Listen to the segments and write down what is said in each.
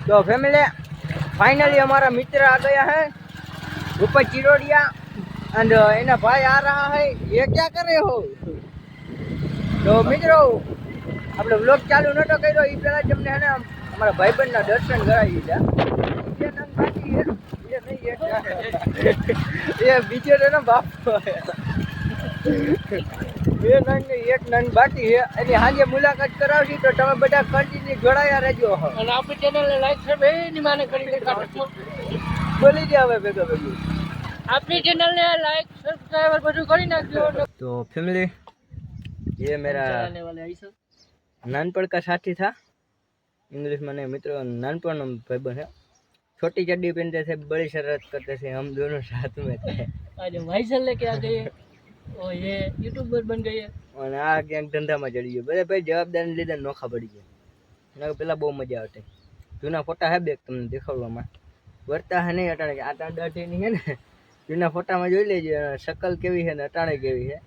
तो family finally हमारा मित्र आ गया है ऊपर चिरोड़िया एंड इन्हें भाई आ रहा है। ये क्या कर रहे हो? तो मित्रों अपने व्लॉग चालू न तो करो ये पहला जमने है ना हमारा भाईबंध ना दर्शन कराई दीधा। ये नंग बाकी है, ये नहीं है ये बीजे है ना बाप ये नंग एक नंग बाकी है एनी हाजे मुलाकात करावशी तो તમે બધા કન્ટિન્યુ જોડાયા રહેજો અને આપણી ચેનલને લાઈક સબસ્ક્રાઇબ ની માને કરી દે કાઢો બોલી દે હવે ભેગો ભેગું આપણી ચેનલને લાઈક સબસ્ક્રાઇબ બધું કરી નાખજો। तो फैमिली ये मेरा नानपण का साथी था इंग्लिश में मित्रों नानपण भाईबंध है। छोटी चड्डी पहनते थे बड़ी शरारत करते थे हम दोनों साथ में थे। आज भाई से लेके आ गए और ये यूट्यूबर बन गए और आ क्यांक धंधा में चढ़ी गए बड़े भाई जवाबदारी लीधे नोखा पड़ी गए पेला बहुत मजा आती। जूना फोटा है बेग तमने देखाड़वामां वर्ता है नहीं अटाणे आटा दाटी नहीं है ने जूना फोटा में जोई लेजो शकल केवी है ने अटाणे केवी है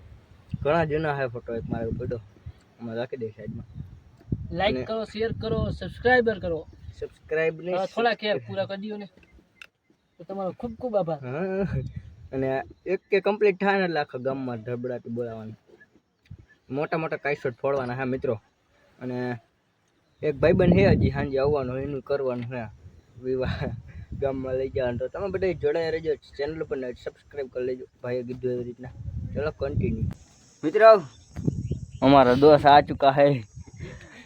घणा जूना है फोटो एक मारो पड़ो हमें राखी दे साइड में। लाइक करो शेयर करो सब्सक्राइबर करो सब्सक्राइब नहीं थोड़ा केयर पूरा कर दियो ने तो તમારો ખૂબ ખૂબ આભાર। હા અને એક કે કમ્પ્લીટ થાય ને એટલે આખા ગામમાં ધબડાટી બોલાવવાની મોટા મોટા કાઈશોટ ફોડવાના હે મિત્રો। અને એક ભાઈબંધ છે હજી સાંજે આવવાનો એનું કરવાનું છે વિવાહ ગામમાં લઈ જવાનું તો તમે બધા જોડાયા રહેજો ચેનલ પર સબસ્ક્રાઇબ કરી લેજો ભાઈએ કીધું એવી રીતના। चलो कंटिन्यू मित्रों हमारा दोस्त आ चुका है।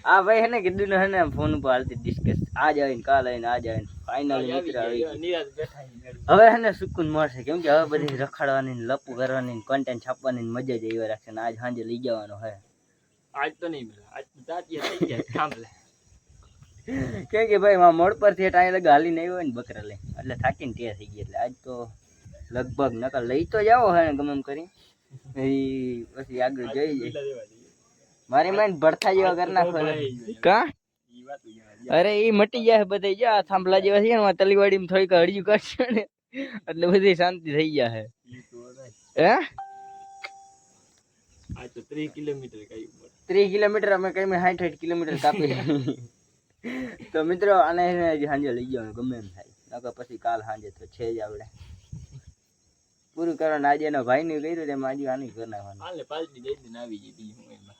हाँ भाई है ना किधर है ना फोन पर हालती डिस्कस आ जाए काल आए आ जाए फाइनल मित्र હવે है ना सुकून મળશે કેમ કે હવે બધી રખડવાની લપુ કરવાની કન્ટેન્ટ છાપવાની મજા જ એવી રાખશે ને આજ સાંજે લઈ જવાનો છે। આજ તો નહીં મળે આજ દાંતિયા થઈ ગયા થાંભલે કેમ કે ભાઈ માં મોડ પરથી ટાઈ લગ હાલી નહીં હોય ને બકરા લે એટલે થાકીને તે થઈ ગયા એટલે આજ તો લગભગ નકર લઈ તો જાઓ હે ને ગમે એમ કરી પછી આગળ જઈ જાય મારી માઇન્ડ ભડથા જેવા કરી નાખો કા અરે એ મટી જાય બધી જા થાંભલા જેવા છે ને તલીવાડીમાં થોડીક હળિયું કરશે ને એટલે બધી શાંતિ થઈ જાય હે આ તો 30 કિલોમીટર કઈ 30 કિલોમીટર અમે કઈ 60 કિલોમીટર કાપી તો મિત્રો આને સાંજે લઈ જવાનું ગમે એમ થાય નકર પછી કાલ સાંજે તો છે જ આવડે પૂરું કરવાનું। આજે એનો ભાઈ નું કર્યું તેમ આજે આની કરી નાખવાનું હાલે પાલટી દઈ દઈને આવી ગઈ બીજું એમાં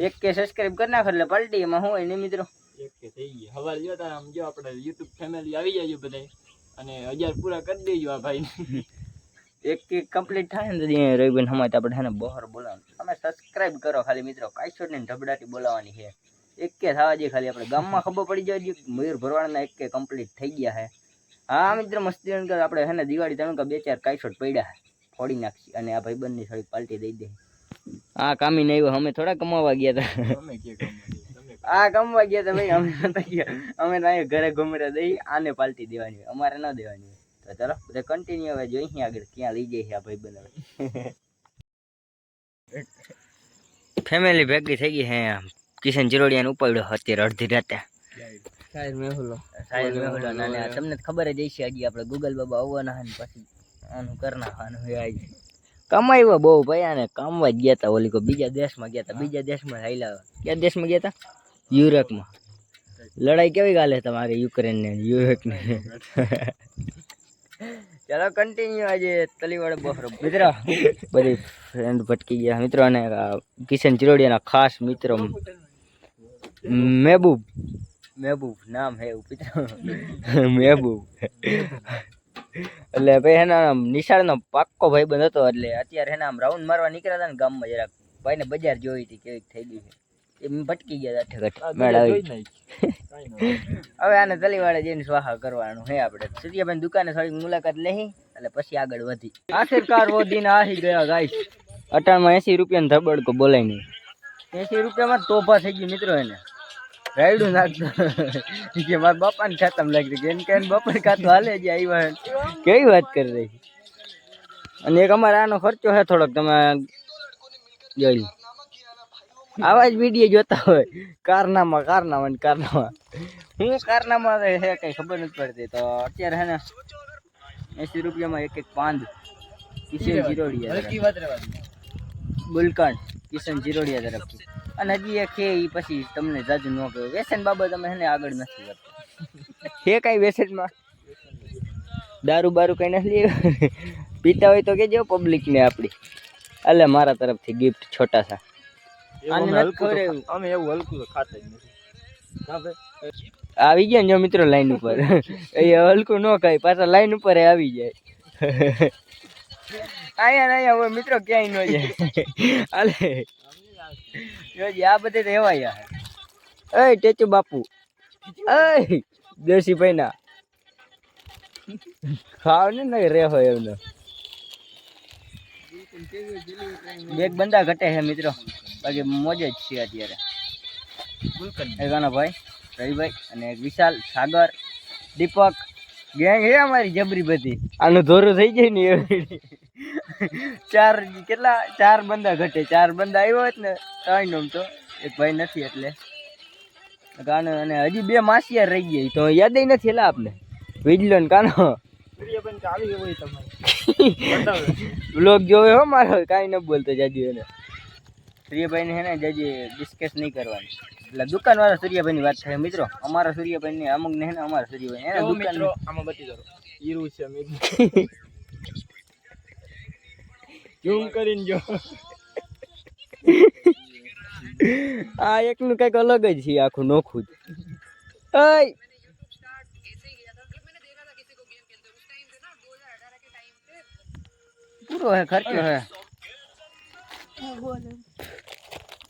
એક કે સબસ્ક્રાઇબ કરી નાખો એટલે પાલટી એમાં હું હોય ને મિત્રો એક કે થઈ ગઈ હવારે જો તાર આમ જો આપણે YouTube ફેમિલી આવી જાયજો બધાય અને 1000 પૂરા કરી દેજો આ ભાઈ એક કે કમ્પ્લીટ થાય ને તો રવિબેન હમાત આપણે હે ને બહાર બોલાવવાનું તમે સબસ્ક્રાઇબ કરો ખાલી મિત્રો કાઈશોટ ને ધબડાટી બોલાવવાની છે એક કે થવા દે ખાલી આપણે ગામમાં ખબર પડી જાય મયુર ભરવાડના એક કે કમ્પ્લીટ થઈ ગયા છે। हाँ मित्र मस्ती આપણે है दिवाળી તમે બે ચાર કાઈશોટ પડ્યા ફોડી નાખી અને આ ભાઈબંધની થોડી પાલટી દઈ દે। આ કામી નહીં આવ્યો અમે થોડા કમાવા ગયા હતા અમે કે આ કમાવા ગયા હતા ભાઈ અમે નતા ગયા અમે ના ઘરે ઘુમરા દઈ આને પાલટી દેવાની અમારે ન દેવાની તો ચાલો બધા કન્ટિન્યુ હવે જોઈ આગળ ક્યાં લઈ જાય આ ભાઈબંધ હવે ફેમિલી ભેગી થઈ ગઈ હે કિશન ચિરોડિયાને ઉપાડ્યો અત્યારે અડધી રાતે સાહેબ મેહુલો નાને તમને ખબર જ હશે હજી આપણે ગૂગલ બાબા આવવાના હે ને પછી આનું કરી નાખવાનું હે આજે કમાઈવા બહુ ભાઈ આને કામવા જ ગયા હતા ઓલી કો બીજા દેશમાં ગયા હતા બીજા દેશમાં હાલ્યા ક્યાં દેશમાં ગયા હતા યુરોપમાં લડાઈ કેવી ગાલે તમારે યુક્રેન ને યુરોપ ને ચાલો કન્ટિન્યુ આજે તલીવાડ બહરો મિત્ર બધી ફ્રેન્ડ ભટકી ગયા મિત્રો અને કિશન ચિરોડિયાના ખાસ મિત્ર મહેબૂબ महबूब नाम है महबूब એટલે ભાઈ હેના નિશાળનો પાક્કો ભાઈબંધ હતો એટલે અત્યારે હેના આમ રાઉન્ડ મારવા નીકળ્યા હતા ને ગામમાં જરાક ભાઈને બજાર જોઈ હતી કેવી થઈ ગઈ છે એમ ભટકી ગયા હતા મેળા હવે આને તલીવાડે જઈને સ્વાહા કરવાનું હે આપણે સૂર્યાભાઈ દુકાને થોડીક મુલાકાત લઈ એટલે પછી આગળ વધી આખિરકાર વો દિન આવી ગયા ગાઈસ 80 રૂપિયાનો ધબડકો બોલાય નહીં 80 રૂપિયામાં તોફા થઈ ગઈ મિત્રો એને રાયડું નાખતો કે મારા બાપાને ખાતમ લાગી ગઈ કે બાપા ખાતું હાલે જ આવ્યા કેવી વાત કરી રહી અને એક અમારે આનો ખર્ચો છે થોડોક તમે જોઈ આવા જ વિડીયો જોતા હોય કારનામા હું કારનામા છે કઈ ખબર નથી પડતી તો અત્યારે હે ને 80 રૂપિયામાં એક પાંદ કિશન ચિરોડિયા ગુલકંડ કિશન ચિરોડિયા તરફથી અને હજી એક છે એ પછી તમને જાજુ ન કહ્યું વ્યસન બાબત અમે એને આગળ નથી કરતા છે કઈ વેસેટમાં દારૂ બારૂ કઈ નથી પીતા હોય તો કેજો પબ્લિક ને આપડી એટલે મારા તરફથી ગિફ્ટ છોટા સા અમે એવું હલકું ખાતા જ નથી આવી ગયા ને જો મિત્રો લાઈન ઉપર એ હલકું ન ખાય પાછા લાઈન ઉપર આવી જાય અહીંયા હવે મિત્રો ક્યાંય ન જાય હાલે આ બધે તો એવા યાર એ ટેચુ બાપુ એ દેશી ભાઈ ના ખાવ ને રે હોય એમને એક બંદા ઘટે છે મિત્રો બાકી મોજ જ છે અત્યારે ભાઈ રવિભાઈ અને વિશાલ સાગર દીપક ગેંગ હે અમારી જબરી બધી આનું ધોરું થઈ જાય ને ચાર બંદા ઘટે 4 બંદા આવ્યો હોત ને ત્રણ નોમ તો એક ભાઈ નથી એટલે અને હજી 2 માસિયાર રહી ગયા તો યાદ નથી એલા આપને વિજલો ને કાનો બ્લોગ જોવે હો મારો કાંઈ ન બોલતો જાજુ એને સૂર્યભાઈ ને હે ને જાજી ડિસ્કસ નહીં કરવાની એટલે દુકાન વાળા સૂર્યભાઈ ની વાત થાય મિત્રો અમારા સૂર્યભાઈ ને અમુક ને હે ને અમારા સૂર્યભાઈ એને દુકાન આમાં બતી કરો હીરું છે ઝૂમ કરીને જો આ એકનું કઈક અલગ જ છે આખું નોખું જ પૂરો હે ખર્ચો હે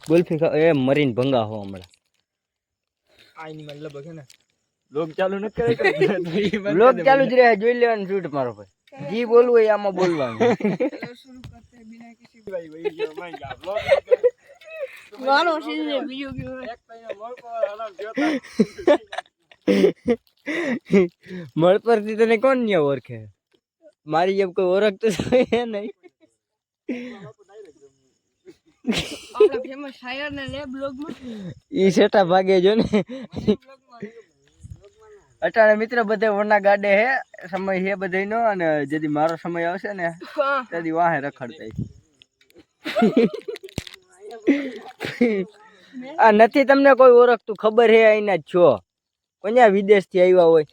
ગુલ્ફી એ મરીન ભંગા હો હમણાં આઈની માં લબક હે ને લોગ ચાલુ ન કરે લોગ ચાલુ જ રહે જોઈ લેવાનું શૂટ મારો ભાઈ જી બોલવું હોય આમાં બોલવાનું शुरू करते हैं बिना किसी भाई मैं जा ब्लॉग गानो सीधे वीडियो क्यों एक महीना मोर पर हलाम जोता मर पर तने कौन नहीं ओरखे मारी जब कोई ओरखतो है नहीं આપડા ફેમસ શાયર ને લે બ્લોગ માં ઈ સેટા ભાગે જો ને અટાણે મિત્ર બધે વરના ગાડે હે સમય હે બધાયનો અને જેદી મારો સમય આવશે ને તેદી વાહે રખડતા આ નથી તમને કોઈ ઓળખતું ખબર હે આઈના જ છો કોન્યા વિદેશ થી આવ્યા હોય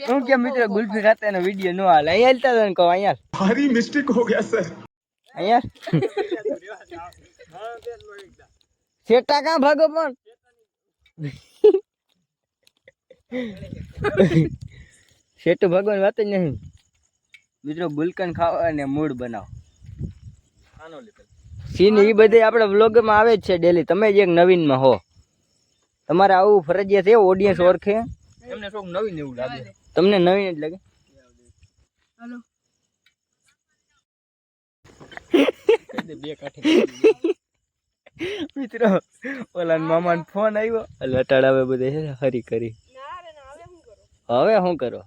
હું કે મિત્ર ગુલ્ફી ખાતા એનો વિડિયો નો હાલે અહીંયા હાલતા તને કહું અહીંયા ભારી મિસ્ટેક હો ગયા સર અહીંયા સેટા કા ભાગો પણ સેટુ ભગવાન વાત જ નહીં મિત્રો ગુલકન ખાવ અને મૂડ બનાવો સીન એ બધે આપણા વ્લોગ માં આવે જ છે ડેલી તમે જ એક નવીન માં હો તમારે આવું ફરજિયાત છે ઓડિયન્સ ઓળખે એમને થોડું નવીન એવું લાગે તમને નવીન જ લાગે હાલો બે કાઠે મિત્રો ઓલા મામા ને ફોન આવ્યો એટલે અટાડાવે બધે હરી કરી હવે શું કરો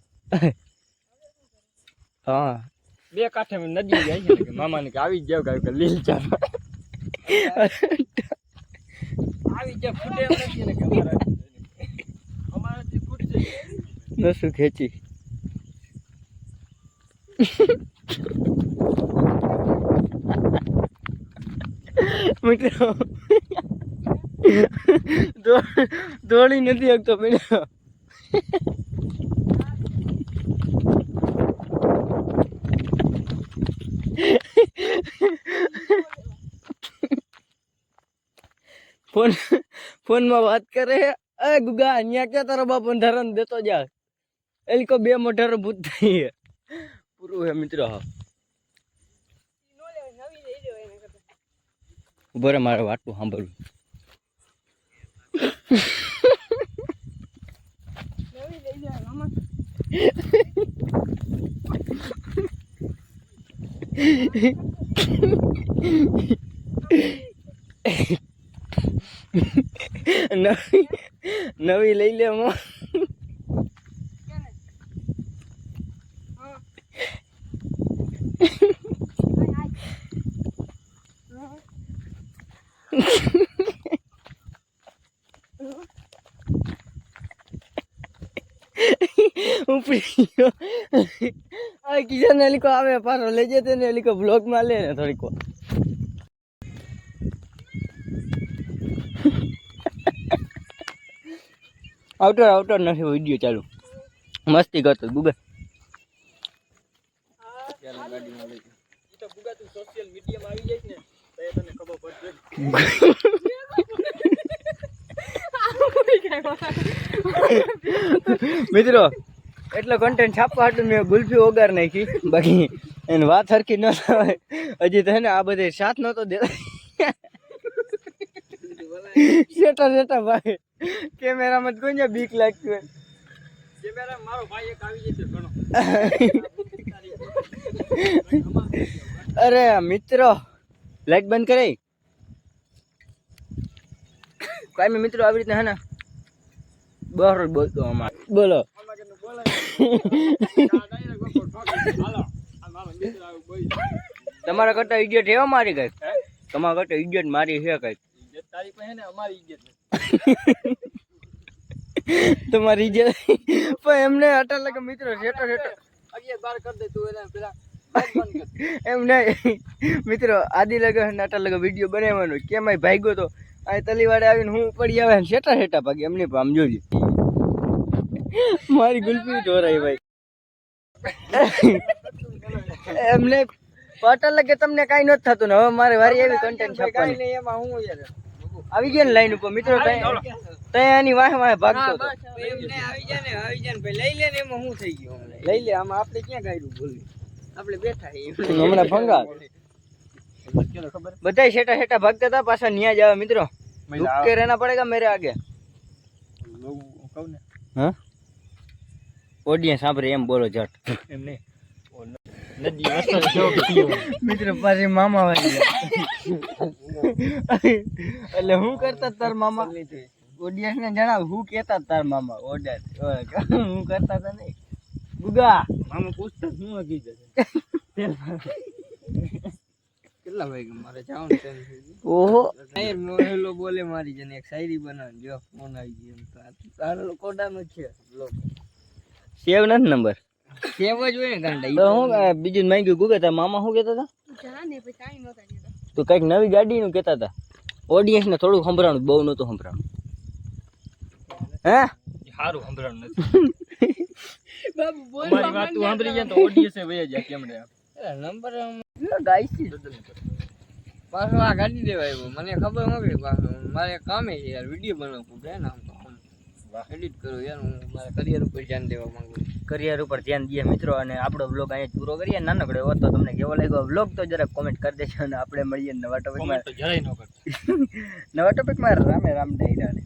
હા બે કાઠે નદી જાય છે મામા ને આવી જ જાવ કે લીલ ચા આવી જાય ફૂટે એમ નથી ને કે અમારાથી ફૂટશે નસું ખેંચી મિત્રો દોડી નથી શકતો પેલો ફોન માં વાત કરે એ ગુગા અહીંયા ક્યાં તારો બાપ અંધારાને દેતો જા એલી કો બે મોઢારો ભૂત થઈ પૂરું હે મિત્રો ઉભો રે મારે વાટલું સાંભળવું નવી લઈ લે કિશન એલિકો આવે પાછો લઈ જતે ને એલિકો બ્લોગ માં લે ને થોડીક આવતો નથી વિડીયો ચાલુ મસ્તી કરતો ગુગા સોશિયલ મીડિયામાં આવી જાય ને તને ખબર પડશે મિત્રો એટલો કન્ટેન્ટ છાપવા હાટું મેં ગુલ્ફી ઓગાર નાખી બાકી એને વાત હરખી ન થાય હજી તો ને આ બધે સાથ નહોતો દેતો સેટા ભાઈ કેમેરામાં કોઈને બીક લાગતી હોય કેમેરા મારો ભાઈ એક આવી જશે ઘણો અરે મિત્રો લાઈટ બંધ કરે કાંઈ મિત્રો આવી રીતના હે ને બહાર બોલતો અમારે બોલો તમારા કરતા ઇજ્જત હે મારી કઈક તમારા કરતા ઇજ્જત મારી છે કઈક તારી પાસે ને અમારી ઇજ્જત તમારી ઇજ્જત પણ એમને અટલ લાગે મિત્રો સેટો 11-12 કરી દે તું એને પેલા એમ નહીં મિત્રો આદિ લગે અટલ લગે વિડીયો બનાવવાનો કેમ ભાગ્યો તો આ તલીવાડે આવીને હું પડી આવે ને સેટા ભાગી એમની આમ જોઈ મારી ગુલ્ફી ઢોરાઈ ભાઈ એમને પાટલ લગે તમને કાંઈ નથી થતું ને હવે મારે વારી એવી કન્ટેન્ટ છાપવાની એમાં હું આવી ગયા ને લાઈન ઉપર મિત્રો ત્યાં એની વાહે ભાગતો હતો એમને આવી જાય ને ભાઈ લઈ લે ને એમાં હું થઈ ગયું લઈ લે આમાં આપણે ક્યાં ગાયરું બોલી આપણે બેઠા હમણાં ભંગા બધા સેટા ભાગતા હતા પાછા ન્યા જ આવે મિત્રો કે રહેના પડેગા મેરે આગે હા ઓડિયન્સ સાંભળે એમ બોલો જટ એમ નહીં મિત્રો પાછી મામા વાળી એટલે હું કરતા તાર મામા ઓડિયન્સ ને જણાવ હું કેતા તાર મામા ઓર્ડર હું કરતા હતા નહીં ગુગા મામા પૂછતા હું હકી જશે કેટલા ભાઈ મારે જાઉં ઓહો શાયર મોહેલો બોલે મારી જને એક શાયરી બનાવ જો ફોન આવી ગયો એમ તારો કોડાનો છે બ્લોગ સેવ નથી નંબર સેવ જ હોય ને ગાંડા તો હું બીજું માંગ્યું ગુગા તાર મામા શું કહેતા હતા જાને પછી કાઈ નહોતા કહેતા તો કઈક નવી ગાડી નું કહેતા હતા ઓડિયન્સ ને થોડું સંભળાણું બહુ નહોતું સંભળાણું હે સારું સંભળાણું નથી બાબુ બોલ મારી વાત તું સાંભળી જાય તો ઓડિયન્સ એ વયા જાય કેમડે નંબર ગાઈસી પાછો આ ગાડી દેવા આવ્યો મને ખબર નહોતી પાછો મારે કામે છે યાર વિડીયો બનાવવું છે ને આમ તો એડિટ કરું યાર હું મારા કરિયર ઉપર ધ્યાન દેવા માંગુ છું કરિયર ઉપર ધ્યાન દઈએ મિત્રો અને આપણો બ્લોગ અહીંયા પૂરો કરીએ નાનકડો એવો તો તમને કેવો લાગ્યો બ્લોગ તો જરાક કોમેન્ટ કરી દેજો અને આપણે મળીએ નવા ટોપિકમાં નવા ટોપિકમાં રામે રામ ડાયરા